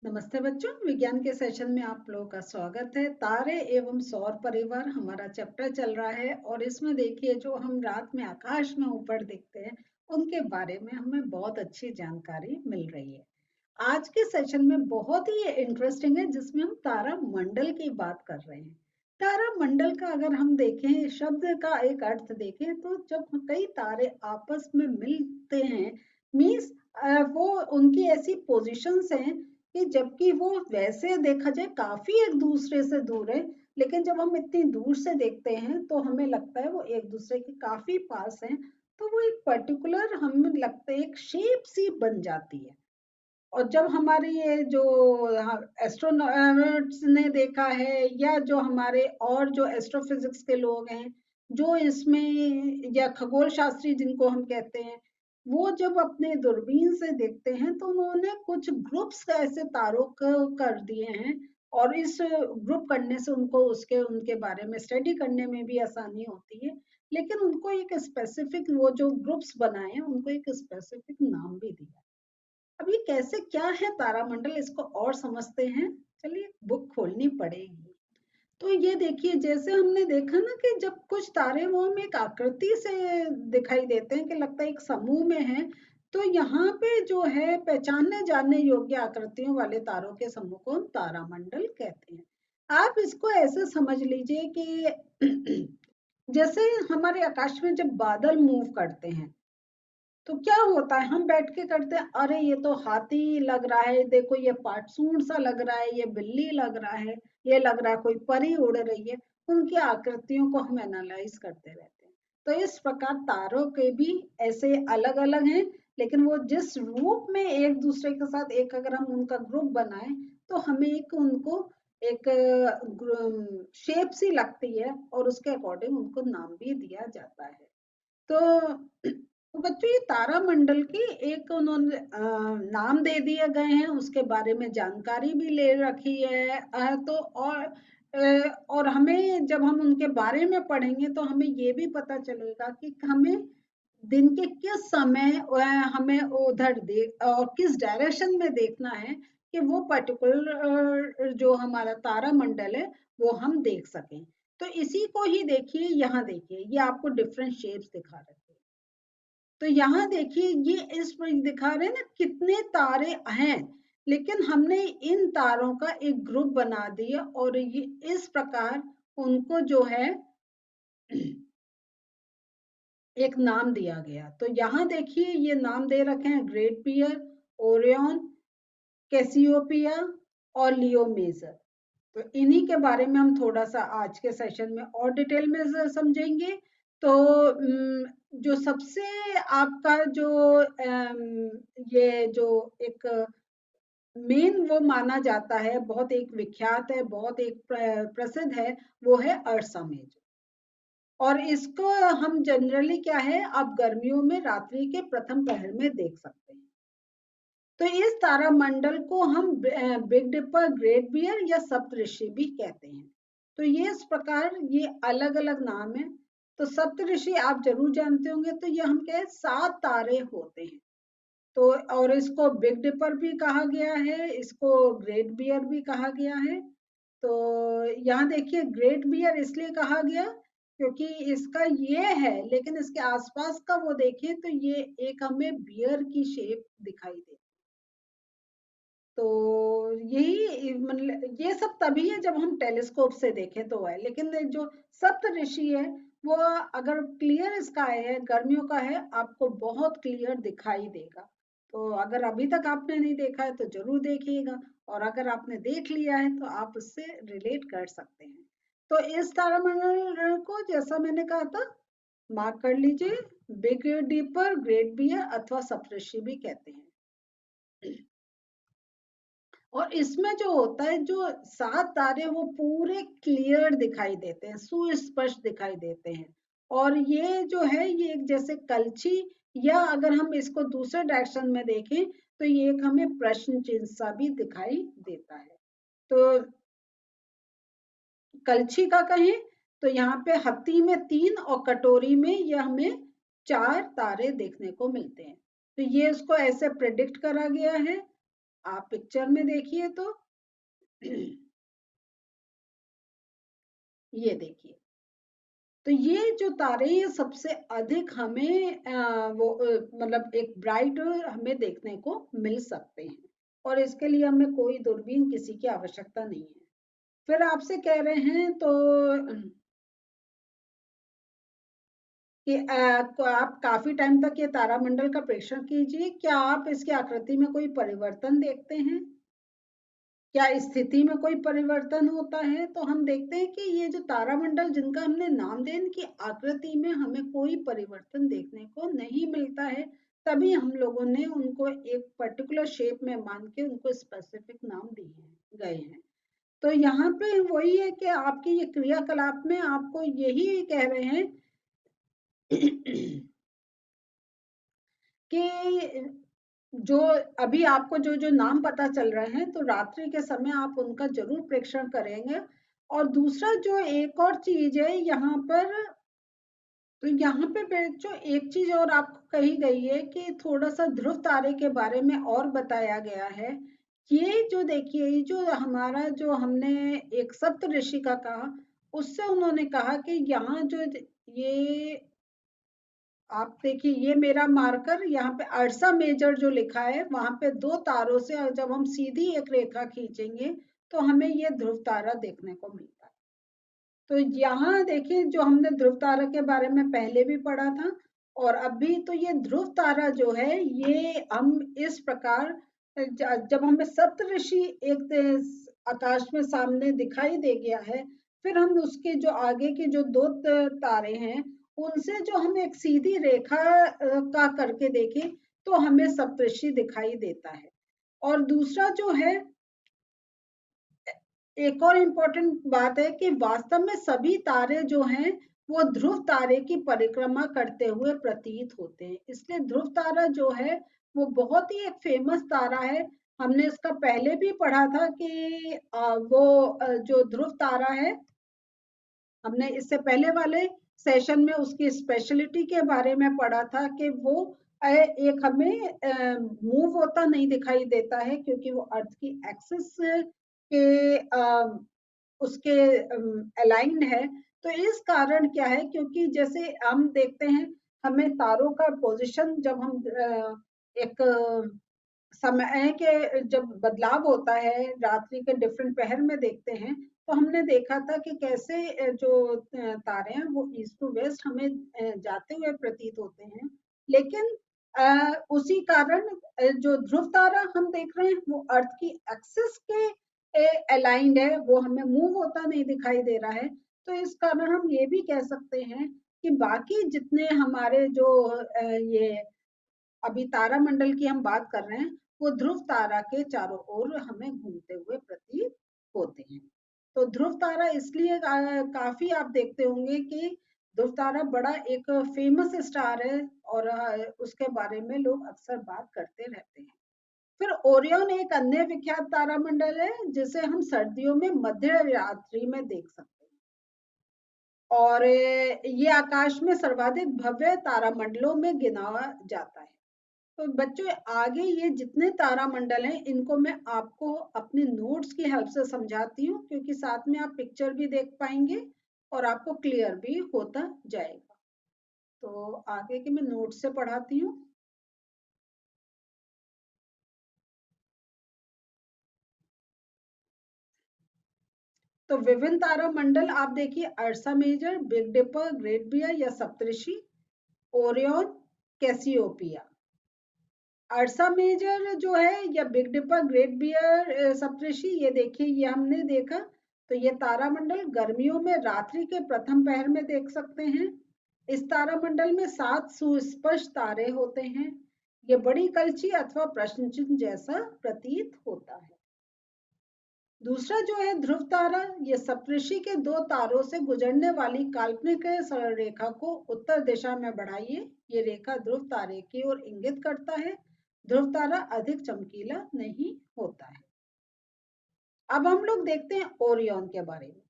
नमस्ते बच्चों, विज्ञान के सेशन में आप लोगों का स्वागत है। तारे एवं सौर परिवार हमारा चैप्टर चल रहा है और इसमें देखिए जो हम रात में आकाश में ऊपर देखते हैं उनके बारे में हमें बहुत अच्छी जानकारी मिल रही है। आज के सेशन में बहुत ही इंटरेस्टिंग है जिसमें हम तारा मंडल की बात कर रहे हैं। तारा मंडल का अगर हम देखें, शब्द का एक अर्थ देखें तो जब कई तारे आपस में मिलते हैं मीन्स वो उनकी ऐसी पोजीशंस हैं कि जबकि वो वैसे देखा जाए काफी एक दूसरे से दूर है, लेकिन जब हम इतनी दूर से देखते हैं तो हमें लगता है वो एक दूसरे के काफी पास हैं। तो वो एक पर्टिकुलर हमें लगता है एक शेप सी बन जाती है। और जब हमारे ये जो एस्ट्रोनॉट्स ने देखा है या जो हमारे और जो एस्ट्रोफिजिक्स के लोग हैं जो इसमें या खगोल शास्त्री जिनको हम कहते हैं, वो जब अपने दूरबीन से देखते हैं तो उन्होंने कुछ ग्रुप्स ऐसे तारों को कर दिए हैं और इस ग्रुप करने से उनको उसके उनके बारे में स्टडी करने में भी आसानी होती है। लेकिन उनको एक स्पेसिफिक वो जो ग्रुप्स बनाए हैं उनको एक स्पेसिफिक नाम भी दिया। अब ये कैसे क्या है तारामंडल, इसको और समझते हैं। चलिए बुक खोलनी पड़ेगी। तो ये देखिए जैसे हमने देखा ना कि जब कुछ तारे वो हमें एक आकृति से दिखाई देते हैं कि लगता है एक समूह में है, तो यहाँ पे जो है पहचानने जानने योग्य आकृतियों वाले तारों के समूह को हम तारामंडल कहते हैं। आप इसको ऐसे समझ लीजिए कि जैसे हमारे आकाश में जब बादल मूव करते हैं तो क्या होता है, हम बैठ के करते हैं अरे ये तो हाथी लग रहा है, देखो ये पाटसूण सा लग रहा है, ये बिल्ली लग रहा है, ये लग रहा है कोई परी उड़ रही है। उनकी आकृतियों को हम एनालाइज करते रहते हैं। तो इस प्रकार तारों के भी ऐसे अलग अलग हैं, लेकिन वो जिस रूप में एक दूसरे के साथ एक अगर हम उनका ग्रुप बनाएं तो हमें एक उनको एक शेप सी लगती है और उसके अकॉर्डिंग उनको नाम भी दिया जाता है। तो बच्चों ये तारामंडल की एक उन्होंने नाम दे दिए गए हैं, उसके बारे में जानकारी भी ले रखी है। तो और हमें जब हम उनके बारे में पढ़ेंगे तो हमें ये भी पता चलेगा कि हमें दिन के किस समय हमें उधर देख और किस डायरेक्शन में देखना है कि वो पर्टिकुलर जो हमारा तारामंडल है वो हम देख सकें। तो इसी को ही देखिए, यहाँ देखिए ये आपको डिफरेंट शेप्स दिखा रहे हैं। तो यहाँ देखिए ये इस पर दिखा रहे हैं ना कितने तारे हैं, लेकिन हमने इन तारों का एक ग्रुप बना दिया और ये इस प्रकार उनको जो है एक नाम दिया गया। तो यहाँ देखिए ये नाम दे रखे हैं ग्रेट बियर, ओरियन, कैसियोपिया और लियो मेजर। तो इन्हीं के बारे में हम थोड़ा सा आज के सेशन में और डिटेल में समझेंगे। तो जो सबसे आपका जो ये जो एक मेन वो माना जाता है, बहुत एक विख्यात है, बहुत एक प्रसिद्ध है, वो है अर्सा मेजर। और इसको हम जनरली क्या है आप गर्मियों में रात्रि के प्रथम पहर में देख सकते हैं। तो इस तारामंडल को हम बिग डिपर, ग्रेट बियर या सप्तऋषि भी कहते हैं। तो ये इस प्रकार ये अलग अलग नाम है। तो सप्तऋषि आप जरूर जानते होंगे, तो ये हम क्या 7 तारे होते हैं। तो और इसको बिग डिपर भी कहा गया है, इसको ग्रेट बियर भी कहा गया है। तो यहाँ देखिए ग्रेट बियर इसलिए कहा गया क्योंकि इसका ये है, लेकिन इसके आसपास का वो देखिए तो ये एक हमें बियर की शेप दिखाई दे। तो यही मतलब ये सब तभी है जब हम टेलीस्कोप से देखें तो है, लेकिन जो सप्तऋषि है वो अगर क्लियर स्काई है, गर्मियों का है, आपको बहुत क्लियर दिखाई देगा। तो अगर अभी तक आपने नहीं देखा है तो जरूर देखिएगा, और अगर आपने देख लिया है तो आप उससे रिलेट कर सकते हैं। तो इस तारामंडल को जैसा मैंने कहा था मार्क कर लीजिए, बिग डीपर, ग्रेट बियर अथवा सप्तऋषि भी कहते हैं। और इसमें जो होता है जो 7 तारे वो पूरे क्लियर दिखाई देते हैं, सुस्पष्ट दिखाई देते हैं। और ये जो है ये एक जैसे कलछी, या अगर हम इसको दूसरे डायरेक्शन में देखें तो ये एक हमें प्रश्न चिन्ह सा भी दिखाई देता है। तो कलछी का कहें तो यहाँ पे हत्ती में 3 और कटोरी में ये हमें 4 तारे देखने को मिलते हैं। तो ये इसको ऐसे प्रेडिक्ट करा गया है। आप पिक्चर में देखिए तो ये देखिए, तो ये जो तारे ये सबसे अधिक हमें मतलब एक ब्राइट हमें देखने को मिल सकते हैं, और इसके लिए हमें कोई दूरबीन किसी की आवश्यकता नहीं है। फिर आपसे कह रहे हैं तो कि आप काफी टाइम तक ये तारामंडल का प्रेक्षण कीजिए, क्या आप इसकी आकृति में कोई परिवर्तन देखते हैं? क्या स्थिति में कोई परिवर्तन होता है? तो हम देखते हैं कि ये जो तारामंडल जिनका हमने नाम दिया, इनकी आकृति में हमें कोई परिवर्तन देखने को नहीं मिलता है, तभी हम लोगों ने उनको एक पर्टिकुलर शेप में मान के उनको स्पेसिफिक नाम दिए गए हैं। तो यहाँ पे वही है कि आपकी ये क्रियाकलाप में आपको यही कह रहे हैं कि जो अभी आपको जो जो नाम पता चल रहे हैं, तो रात्रि के समय आप उनका जरूर प्रेक्षण करेंगे। और दूसरा जो एक और चीज है यहाँ पर, तो यहाँ पे जो एक चीज और आपको कही गई है कि थोड़ा सा ध्रुव तारे के बारे में और बताया गया है। ये जो देखिए, ये जो हमारा जो हमने एक सप्तऋषि का कहा, उससे उन्होंने कहा कि यहाँ जो ये आप देखिए, ये मेरा मार्कर यहाँ पे अर्सा मेजर जो लिखा है, वहां पे 2 तारों से जब हम सीधी एक रेखा खींचेंगे तो हमें ये ध्रुव तारा देखने को मिलता है। तो यहाँ देखिए, जो हमने ध्रुव तारा के बारे में पहले भी पढ़ा था और अभी, तो ये ध्रुव तारा जो है ये हम इस प्रकार जब हमें सप्तऋषि एक आकाश में सामने दिखाई दे गया है, फिर हम उसके जो आगे के जो 2 तारे हैं उनसे जो हम एक सीधी रेखा का करके देखें तो हमें सप्तऋषि दिखाई देता है। और दूसरा जो है, एक और इम्पोर्टेंट बात है कि वास्तव में सभी तारे जो हैं वो ध्रुव तारे की परिक्रमा करते हुए प्रतीत होते हैं, इसलिए ध्रुव तारा जो है वो बहुत ही एक फेमस तारा है। हमने इसका पहले भी पढ़ा था कि जो ध्रुव तारा है, हमने इससे पहले वाले सेशन में उसकी स्पेशलिटी के बारे में पढ़ा था कि वो एक हमें मूव होता नहीं दिखाई देता है, क्योंकि वो अर्थ की एक्सिस के उसके अलाइंड है। तो इस कारण क्या है, क्योंकि जैसे हम देखते हैं, हमें तारों का पोजीशन जब हम एक समय के जब बदलाव होता है, रात्रि के डिफरेंट पहर में देखते हैं, तो हमने देखा था कि कैसे जो तारे हैं वो ईस्ट टू वेस्ट हमें जाते हुए प्रतीत होते हैं। लेकिन उसी कारण जो ध्रुव तारा हम देख रहे हैं वो अर्थ की एक्सिस के अलाइंड है, वो हमें मूव होता नहीं दिखाई दे रहा है। तो इस कारण हम ये भी कह सकते हैं कि बाकी जितने हमारे जो ये अभी तारामंडल की हम बात कर रहे हैं, वो ध्रुव तारा के चारों ओर हमें घूमते हुए प्रतीत होते हैं। तो ध्रुव तारा इसलिए काफी आप देखते होंगे कि ध्रुव तारा बड़ा एक फेमस स्टार है और उसके बारे में लोग अक्सर बात करते रहते हैं। फिर ओरियन एक अन्य विख्यात तारामंडल है जिसे हम सर्दियों में मध्य रात्रि में देख सकते हैं, और ये आकाश में सर्वाधिक भव्य तारामंडलों में गिना जाता है। तो बच्चों, आगे ये जितने तारामंडल हैं इनको मैं आपको अपने नोट्स की हेल्प से समझाती हूँ, क्योंकि साथ में आप पिक्चर भी देख पाएंगे और आपको क्लियर भी होता जाएगा। तो आगे के मैं नोट्स से पढ़ाती हूँ। तो विभिन्न तारामंडल आप देखिए, Ursa Major, Big Dipper, Great Bear या Saptarishi, Orion, Cassiopeia. Ursa Major जो है या Big Dipper, Great Bear, Saptarishi, ये देखिए, ये हमने देखा। तो ये तारामंडल गर्मियों में रात्रि के प्रथम पहर में देख सकते हैं। इस तारामंडल में 7 सुस्पष्ट तारे होते हैं। ये बड़ी कलची अथवा प्रश्न चिन्ह जैसा प्रतीत होता है। दूसरा जो है ध्रुव तारा, ये सप्तऋषि के 2 तारों से गुजरने वाली काल्पनिक सरल रेखा को उत्तर दिशा में बढ़ाइए। ये रेखा ध्रुव तारे की ओर इंगित करता है। ध्रुव तारा अधिक चमकीला नहीं होता है। अब हम लोग देखते हैं ओरियन के बारे में।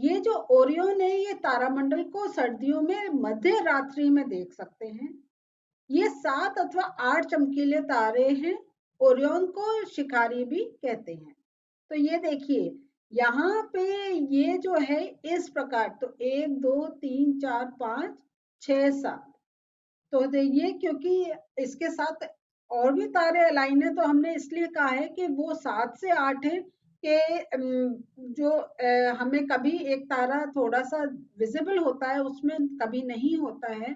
ये जो ओरियन है, ये तारामंडल को सर्दियों में मध्य रात्रि में देख सकते हैं। ये 7 अथवा 8 चमकीले तारे हैं ओरियन को शिकारी भी कहते हैं। तो ये देखिए यहाँ पे ये जो है इस प्रकार, तो 1 2 3 4 5 6 7, तो देखिए क्योंकि इसके साथ और भी तारे अलाइन है, तो हमने इसलिए कहा है कि वो 7 से 8 है कि जो हमें कभी एक तारा थोड़ा सा विजिबल होता है, उसमें कभी नहीं होता है।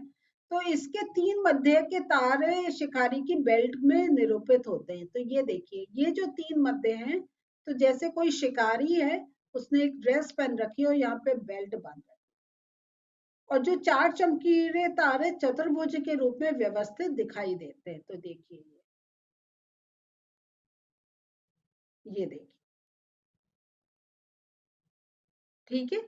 तो इसके 3 मध्य के तारे शिकारी की बेल्ट में निरूपित होते हैं। तो ये देखिए ये जो 3 मध्य हैं, तो जैसे कोई शिकारी है, उसने एक ड्रेस पहन रखी है और यहाँ पे बेल्ट बांध रखी है, और जो 4 चमकीले तारे चतुर्भुज के रूप में व्यवस्थित दिखाई देते हैं। तो देखिए ये देखिए, ठीक है।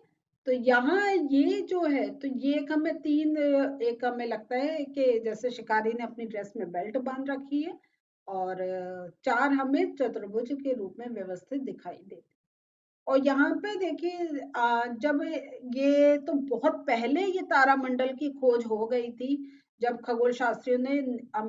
तो यहाँ ये जो है, तो ये एक हमें 3, एक हमें लगता है कि जैसे शिकारी ने अपनी ड्रेस में बेल्ट बांध रखी है, और 4 हमें चतुर्भुज के रूप में व्यवस्थित दिखाई देते। और यहाँ पे देखिए जब ये तो बहुत पहले ये तारामंडल की खोज हो गई थी, जब खगोल शास्त्रियों ने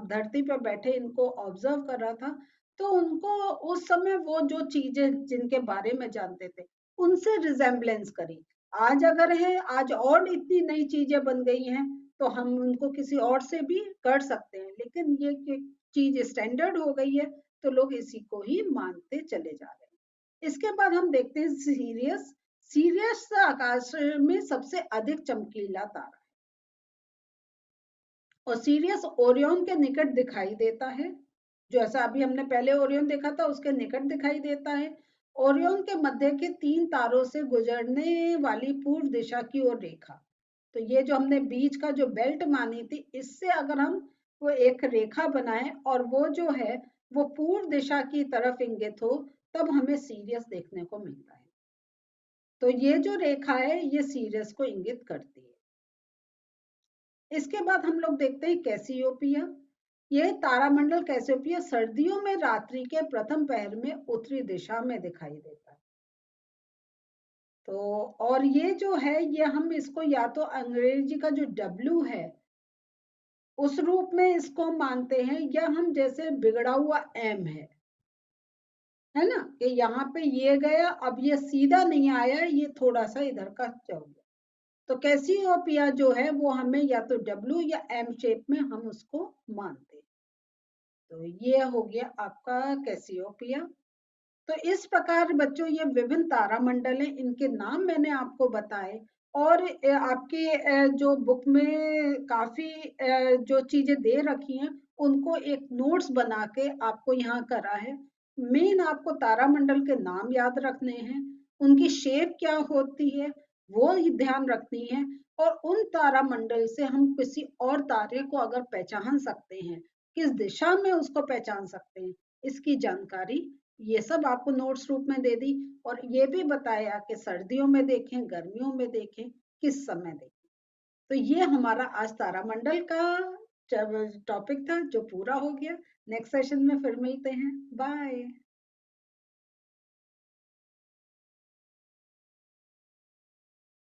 धरती पर बैठे इनको ऑब्जर्व करा था, तो उनको उस समय वो जो चीजें जिनके बारे में जानते थे उनसे रिजेम्बलेंस करी। आज अगर है, आज और इतनी नई चीजें बन गई हैं, तो हम उनको किसी और से भी कर सकते हैं, लेकिन ये चीज स्टैंडर्ड हो गई है, तो लोग इसी को ही मानते चले जा रहे हैं। इसके बाद हम देखते हैं सीरियस। सीरियस आकाश में सबसे अधिक चमकीला तारा, और सीरियस ओरियन के निकट दिखाई देता है। जो ऐसा अभी हमने पहले ओरियन देखा था, उसके निकट दिखाई देता है। ओरियन के मध्य के 3 तारों से गुजरने वाली पूर्व दिशा की ओर रेखा, तो ये जो हमने बीच का जो बेल्ट मानी थी, इससे अगर हम वो एक रेखा बनाएं और वो जो है वो पूर्व दिशा की तरफ इंगित हो, तब हमें सीरियस देखने को मिलता है। तो ये जो रेखा है ये सीरियस को इंगित करती है। इसके बाद हम लोग देखते हैं कैसियोपिया। यह तारामंडल कैसियोपिया सर्दियों में रात्रि के प्रथम पहर में उत्तरी दिशा में दिखाई देता है। तो और ये जो है, ये हम इसको या तो अंग्रेजी का जो W है उस रूप में इसको मानते हैं, या हम जैसे बिगड़ा हुआ M है ना, कि यहाँ पे ये गया, अब ये सीधा नहीं आया, ये थोड़ा सा इधर का चल गया। तो कैसियोपिया जो है वो हमें या तो W या M शेप में हम उसको मानते हैं। तो ये हो गया आपका कैसियोपिया। तो इस प्रकार बच्चों ये विभिन्न तारामंडल हैं, इनके नाम मैंने आपको बताए, और आपके जो बुक में काफी जो चीजें दे रखी हैं उनको एक नोट्स बना के आपको यहाँ करा है। मेन आपको तारामंडल के नाम याद रखने हैं, उनकी शेप क्या होती है वो ही ध्यान रखनी है, और उन तारामंडल से हम किसी और तारे को अगर पहचान सकते हैं, किस दिशा में उसको पहचान सकते हैं, इसकी जानकारी ये सब आपको नोट्स रूप में दे दी, और ये भी बताया कि सर्दियों में देखें, गर्मियों में देखें, किस समय देखें। तो ये हमारा आज तारामंडल का टॉपिक था जो पूरा हो गया। नेक्स्ट सेशन में फिर मिलते हैं। बाय।